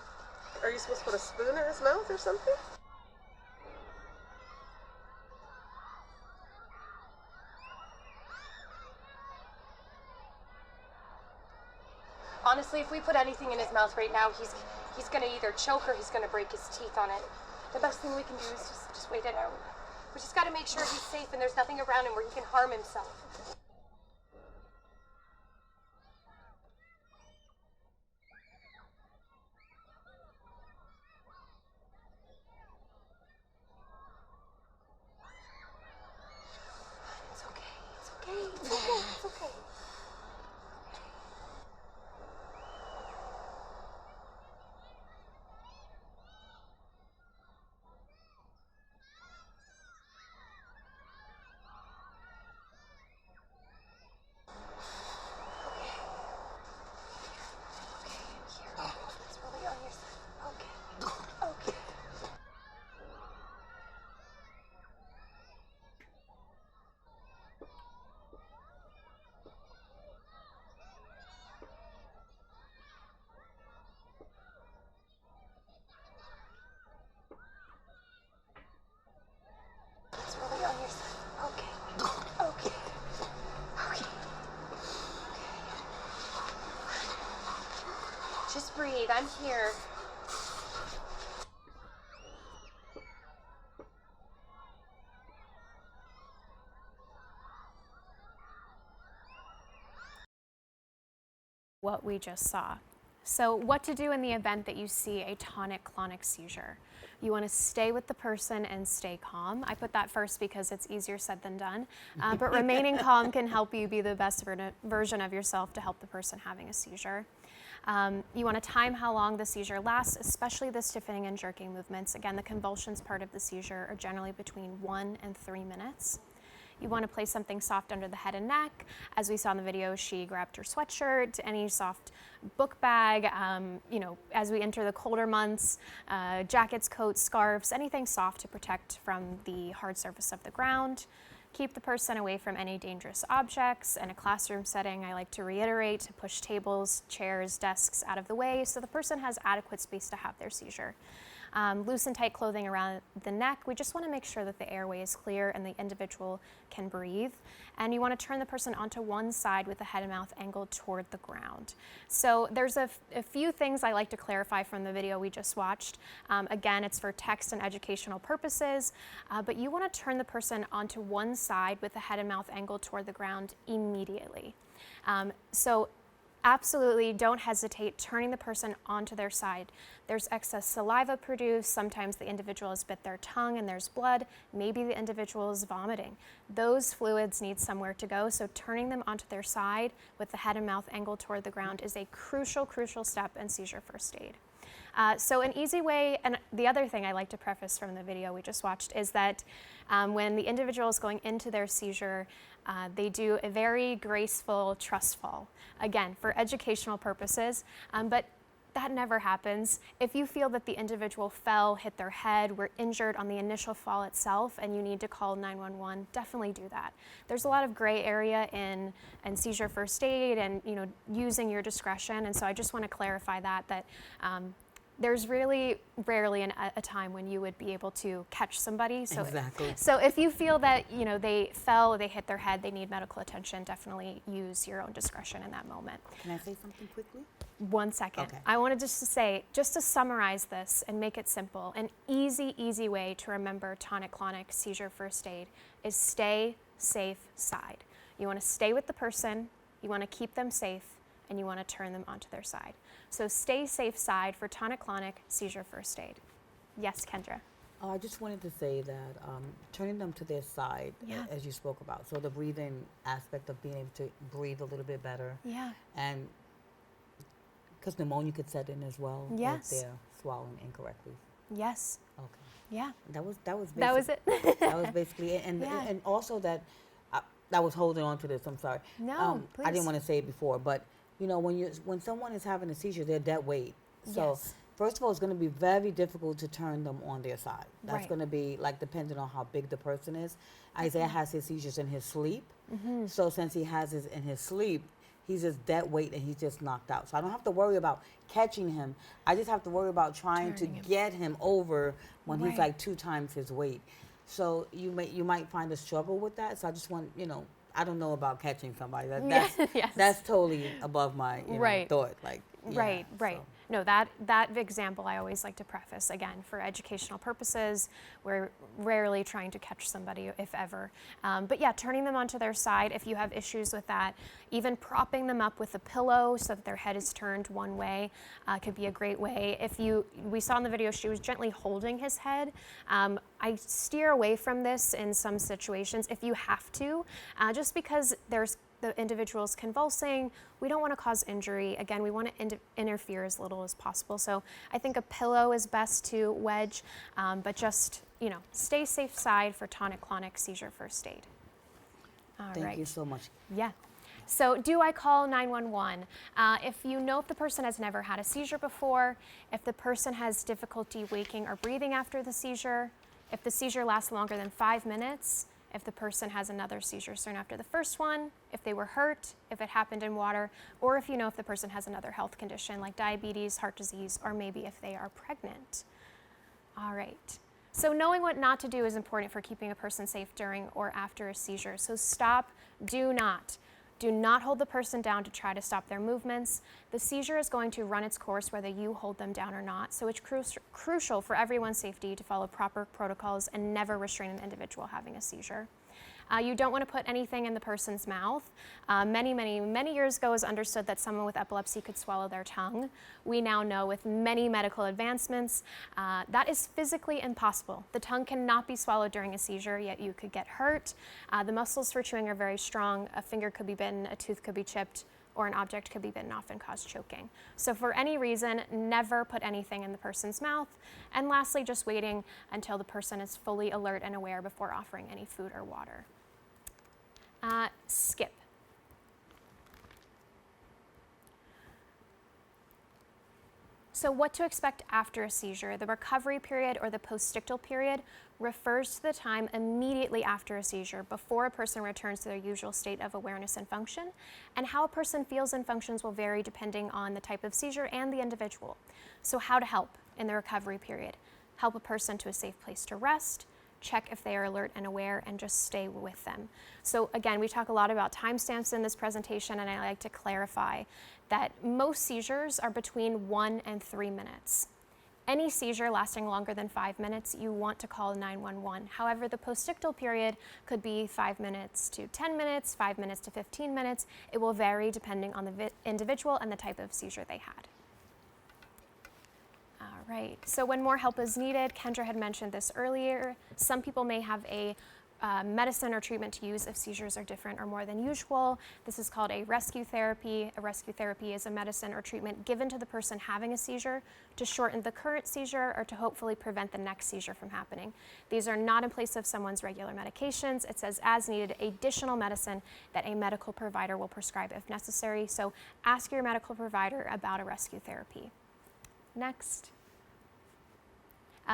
Are you supposed to put a spoon in his mouth or something? Honestly, if we put anything in his mouth right now, he's gonna either choke or he's gonna break his teeth on it. The best thing we can do is just wait it out. We just gotta make sure he's safe and there's nothing around him where he can harm himself. It's okay. It's okay. It's okay. It's okay. Just breathe. I'm here. what we just saw. So what to do in the event that you see a tonic-clonic seizure. You want to stay with the person and stay calm. I put that first because it's easier said than done, but remaining calm can help you be the best version of yourself to help the person having a seizure. You want to time how long the seizure lasts, especially the stiffening and jerking movements. Again, the convulsions part of the seizure are generally between 1 and 3 minutes. You want to place something soft under the head and neck. As we saw in the video, she grabbed her sweatshirt, any soft book bag, as we enter the colder months, jackets, coats, scarves, anything soft to protect from the hard surface of the ground. Keep the person away from any dangerous objects. In a classroom setting, I like to reiterate to push tables, chairs, desks out of the way so the person has adequate space to have their seizure. Loose and tight clothing around the neck. We just want to make sure that the airway is clear and the individual can breathe. And you want to turn the person onto one side with the head and mouth angled toward the ground. So there's a few things I like to clarify from the video we just watched. Again, it's for text and educational purposes, but you want to turn the person onto one side with the head and mouth angled toward the ground immediately. So absolutely don't hesitate turning the person onto their side. There's excess saliva produced, sometimes the individual has bit their tongue and there's blood, maybe the individual is vomiting. Those fluids need somewhere to go, so turning them onto their side with the head and mouth angled toward the ground is a crucial step in seizure first aid. So an easy way, and the other thing I like to preface from the video we just watched is that when the individual is going into their seizure, they do a very graceful trust fall, again, for educational purposes, but that never happens. If you feel that the individual fell, hit their head, were injured on the initial fall itself, and you need to call 911, definitely do that. There's a lot of gray area in seizure first aid and using your discretion, and so I just want to clarify that there's really rarely a time when you would be able to catch somebody. So, exactly. So if you feel that they fell, they hit their head, they need medical attention, definitely use your own discretion in that moment. Can I say something quickly? 1 second. Okay. I wanted just to say, just to summarize this and make it simple, an easy way to remember tonic-clonic seizure first aid is stay safe side. You want to stay with the person, you want to keep them safe, and you want to turn them onto their side. So stay safe side for tonic-clonic seizure first aid. Yes, Kendra? I just wanted to say that turning them to their side, as you spoke about, so the breathing aspect of being able to breathe a little bit better. Yeah. And because pneumonia could set in as well yes. if they're swallowing incorrectly. Yes. Okay. Yeah. That was That was it. That was basically it. And also that I was holding on to this. I'm sorry. No, please. I didn't want to say it before, but when someone is having a seizure, they're dead weight. So first of all, it's going to be very difficult to turn them on their side. That's going to be depending on how big the person is. Isaiah has his seizures in his sleep. Mm-hmm. So since he has his in his sleep, he's just dead weight and he's just knocked out. So I don't have to worry about catching him. I just have to worry about trying to get him over when he's 2 times his weight. So you might find a struggle with that. So I just want, I don't know about catching somebody. That's totally above my thought. Right. So. No, that example I always like to preface, again, for educational purposes. We're rarely trying to catch somebody, if ever. But yeah, turning them onto their side, if you have issues with that, even propping them up with a pillow so that their head is turned one way could be a great way. We saw in the video she was gently holding his head. I steer away from this in some situations if you have to, just because there's the individual's convulsing. We don't want to cause injury. Again, we want to interfere as little as possible. So I think a pillow is best to wedge, but just, stay safe side for tonic-clonic seizure first aid. All right. Thank you so much. Yeah. So do I call 911? If the person has never had a seizure before, if the person has difficulty waking or breathing after the seizure, if the seizure lasts longer than 5 minutes, if the person has another seizure soon after the first one, if they were hurt, if it happened in water, or if if the person has another health condition like diabetes, heart disease, or maybe if they are pregnant. All right. So knowing what not to do is important for keeping a person safe during or after a seizure. So stop, do not. Do not hold the person down to try to stop their movements. The seizure is going to run its course whether you hold them down or not, so it's crucial for everyone's safety to follow proper protocols and never restrain an individual having a seizure. You don't want to put anything in the person's mouth. Many years ago it was understood that someone with epilepsy could swallow their tongue. We now know with many medical advancements that is physically impossible. The tongue cannot be swallowed during a seizure, yet you could get hurt. The muscles for chewing are very strong. A finger could be bitten, a tooth could be chipped, or an object could be bitten off and cause choking. So for any reason, never put anything in the person's mouth. And lastly, just waiting until the person is fully alert and aware before offering any food or water. Skip. So what to expect after a seizure? The recovery period or the postictal period refers to the time immediately after a seizure, before a person returns to their usual state of awareness and function. And how a person feels and functions will vary depending on the type of seizure and the individual. So how to help in the recovery period? Help a person to a safe place to rest, check if they are alert and aware, and just stay with them. So again, we talk a lot about timestamps in this presentation, and I like to clarify that most seizures are between 1 and 3 minutes. Any seizure lasting longer than 5 minutes, you want to call 911. However, the postictal period could be 5 minutes to 10 minutes, 5 minutes to 15 minutes. It will vary depending on the individual and the type of seizure they had. All right, so when more help is needed, Kendra had mentioned this earlier, some people may have a medicine or treatment to use if seizures are different or more than usual. This is called a rescue therapy. A rescue therapy is a medicine or treatment given to the person having a seizure to shorten the current seizure or to hopefully prevent the next seizure from happening. These are not in place of someone's regular medications. It says as needed additional medicine that a medical provider will prescribe if necessary. So ask your medical provider about a rescue therapy. Next.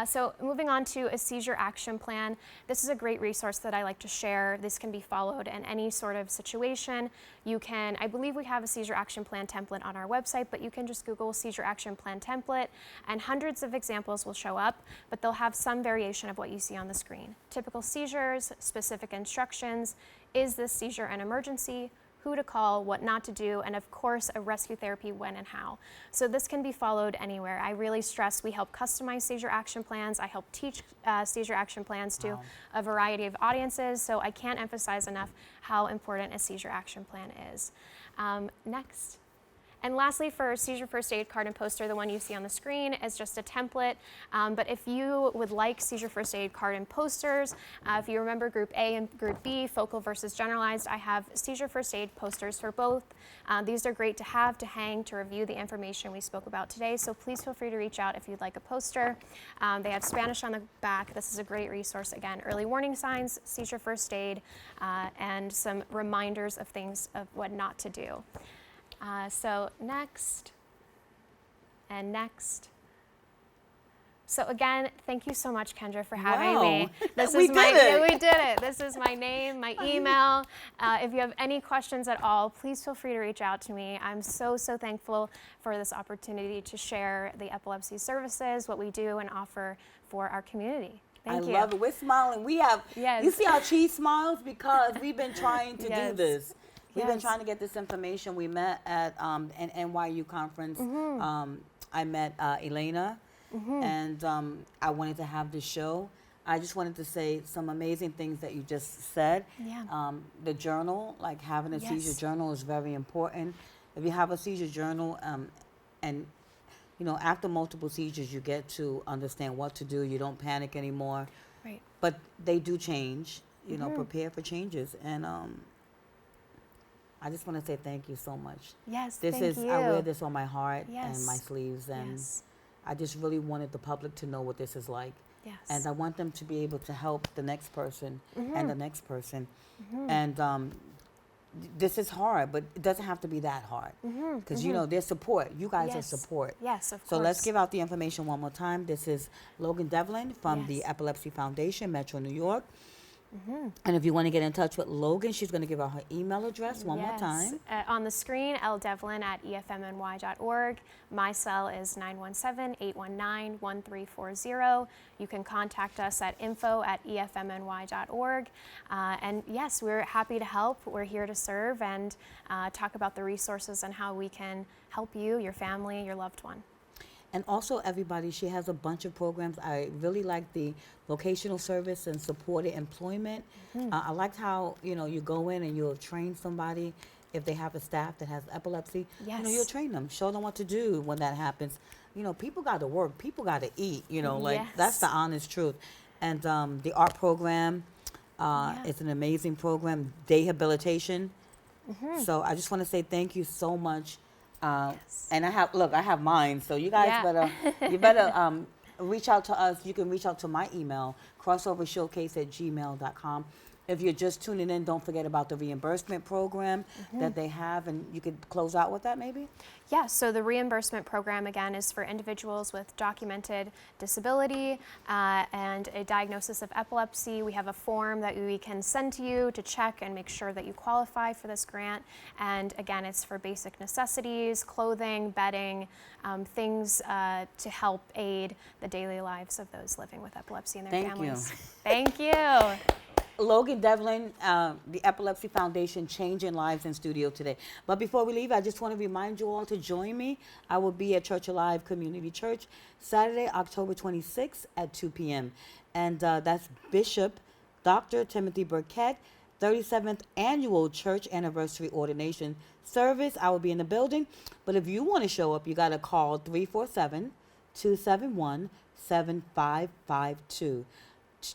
So moving on to a seizure action plan. This is a great resource that I like to share. This can be followed in any sort of situation. You can, I believe we have a seizure action plan template on our website, but you can just Google seizure action plan template and hundreds of examples will show up, but they'll have some variation of what you see on the screen. Typical seizures, specific instructions, is this seizure an emergency? Who to call, what not to do, and of course a rescue therapy when and how. So this can be followed anywhere. I really stress we help customize seizure action plans. I help teach seizure action plans to a variety of audiences, so I can't emphasize enough how important a seizure action plan is. Next. And lastly, for a seizure first aid card and poster, the one you see on the screen is just a template. But if you would like seizure first aid card and posters, if you remember Group A and Group B, focal versus generalized, I have seizure first aid posters for both. These are great to have, to hang, to review the information we spoke about today. So please feel free to reach out if you'd like a poster. They have Spanish on the back. This is a great resource. Again, early warning signs, seizure first aid, and some reminders of things of what not to do. So next, and next. So again, thank you so much, Kendra, for having me. We did it. We did it. This is my name, my email. If you have any questions at all, please feel free to reach out to me. I'm so thankful for this opportunity to share the epilepsy services, what we do and offer for our community. Thank you. I love it. We're smiling. We have, you see how she smiles? Because we've been trying to do this. We've been trying to get this information. We met at an NYU conference. I met Elena, and I wanted to have this show. I just wanted to say some amazing things that you just said. The journal, like having a seizure journal is very important. If you have a seizure journal, and you know, after multiple seizures, you get to understand what to do. You don't panic anymore. Right. But they do change. You know, prepare for changes. And I just want to say thank you so much. Yes, thank you. I wear this on my heart and my sleeves, and I just really wanted the public to know what this is like. Yes. And I want them to be able to help the next person and the next person. And this is hard, but it doesn't have to be that hard. Because, you know, there's support. You guys are support. Yes, of course. So let's give out the information one more time. This is Logan Devlin from the Epilepsy Foundation, Metro New York. And if you want to get in touch with Logan, she's going to give out her email address one more time. On the screen, ldevlin@efmny.org. My cell is 917-819-1340. You can contact us at info@efmny.org. And yes, we're happy to help. We're here to serve and talk about the resources and how we can help you, your family, your loved one. And also, everybody, she has a bunch of programs. I really like the vocational service and supported employment. I liked how, you go in and you'll train somebody if they have a staff that has epilepsy. Yes. You'll train them, show them what to do when that happens. People got to work, people got to eat, that's the honest truth. And the art program is an amazing program, rehabilitation. So I just want to say thank you so much. And I have mine, so you guys better reach out to us. You can reach out to my email, crossovershowcase@gmail.com. If you're just tuning in, don't forget about the reimbursement program that they have, and you could close out with that maybe? Yeah, so the reimbursement program, again, is for individuals with documented disability and a diagnosis of epilepsy. We have a form that we can send to you to check and make sure that you qualify for this grant. And again, it's for basic necessities, clothing, bedding, things to help aid the daily lives of those living with epilepsy and their families. Thank you. Logan Devlin, the Epilepsy Foundation, changing lives in studio today. But before we leave, I just want to remind you all to join me. I will be at Church Alive Community Church Saturday, October 26th at 2 p.m. And that's Bishop Dr. Timothy Burkett, 37th Annual Church Anniversary Ordination Service. I will be in the building. But if you want to show up, you got to call 347-271-7552.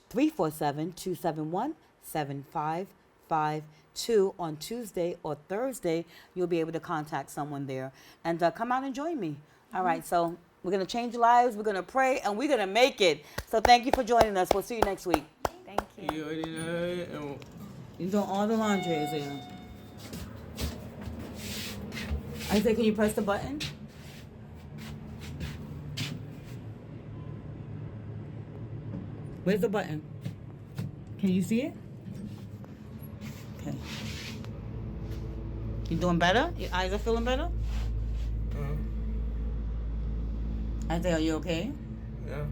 347-271-7552 on Tuesday or Thursday. You'll be able to contact someone there and come out and join me. All right, so we're going to change lives, we're going to pray, and we're going to make it. So thank you for joining us. We'll see you next week. Thank you. You're doing all the laundry, Isaiah. Isaiah, can you press the button? Where's the button? Can you see it? Okay. You doing better? Your eyes are feeling better? Isaiah, are you okay? Yeah.